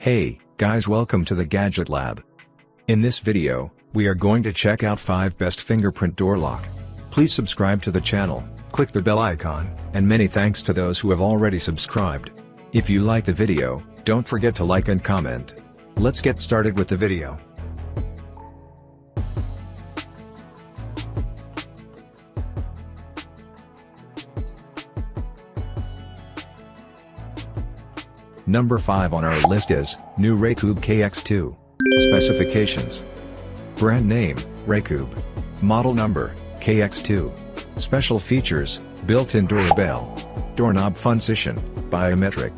Hey, guys, welcome to the Gadget Lab. In this video, we are going to check out 5 best fingerprint door lock. Please subscribe to the channel, click the bell icon, and many thanks to those who have already subscribed. If you like the video, don't forget to like and comment. Let's get started with the video. Number 5 on our list is new RAYKUBE KX2. Specifications: brand name RAYKUBE, model number KX2. Special features: built-in doorbell, doorknob function, biometric.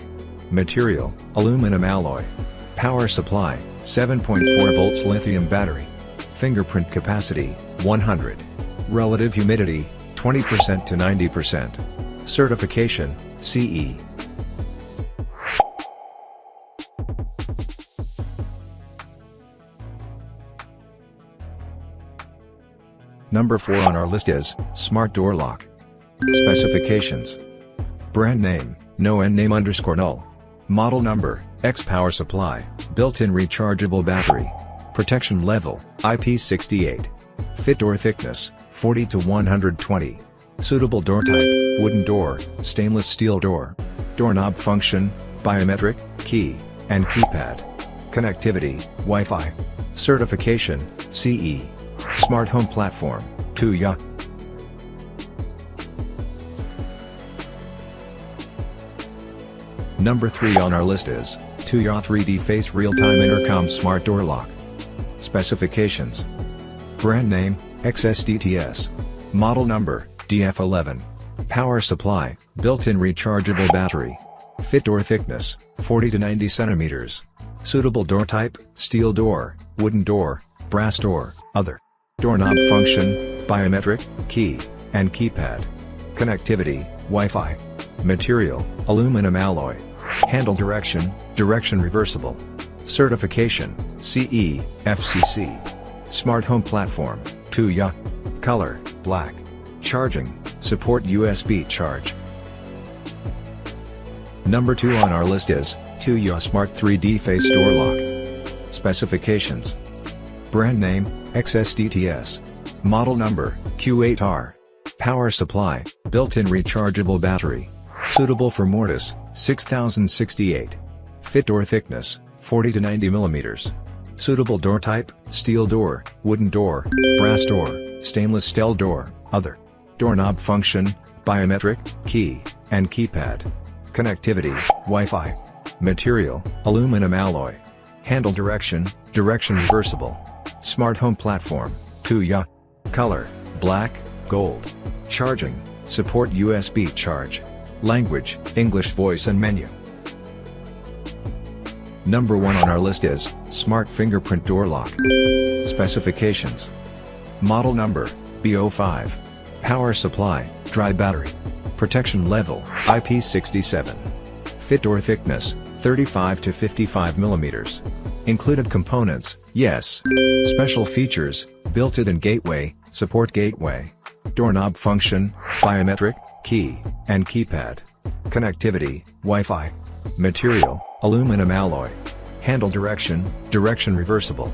Material: aluminum alloy. Power supply: 7.4 volts lithium battery. Fingerprint capacity: 100. Relative humidity: 20% to 90%. Certification: CE. Number 4 on our list is smart door lock. Specifications: brand name no_name_null. Model number X. Power supply, built-in rechargeable battery. Protection level IP68. Fit door thickness 40 to 120. Suitable door type: wooden door, stainless steel door. Doorknob function: biometric, key, and keypad. Connectivity: Wi-Fi. Certification: CE. Smart home platform 2YA. Number 3 on our list is 2YA 3D Face Real-Time Intercom Smart Door Lock. Specifications: brand name XSDTS. Model number DF11. Power supply, built-in rechargeable battery. Fit door thickness 40 to 90 centimeters. Suitable door type: steel door, wooden door, brass door, other. Doorknob function: biometric, key, and keypad. Connectivity: Wi-Fi. Material: aluminum alloy. Handle direction reversible. Certification: CE, FCC. Smart home platform 2YA. Color: black. Charging: support USB charge. Number 2 on our list is 2YA Smart 3D Face Door Lock. Specifications: brand name XSDTS. Model number Q8R. Power supply, built-in rechargeable battery. Suitable for mortise 6068. Fit door thickness 40 to 90 millimeters. Suitable door type: steel door, wooden door, brass door, stainless steel door, other. Doorknob function: biometric, key, and keypad. Connectivity: Wi-Fi. Material: aluminum alloy. Handle direction reversible. Smart home platform 2YA. Color: black, gold. Charging: support USB charge. Language: English voice and menu. Number 1 on our list is smart fingerprint door lock. Specifications: model number B05. Power supply: dry battery. Protection level IP67. Fit door thickness 35 to 55 millimeters. Included components: yes. Special features: built-in gateway, support gateway. Doorknob function: biometric, key, and keypad. Connectivity: Wi-Fi. Material: aluminum alloy. Handle direction reversible.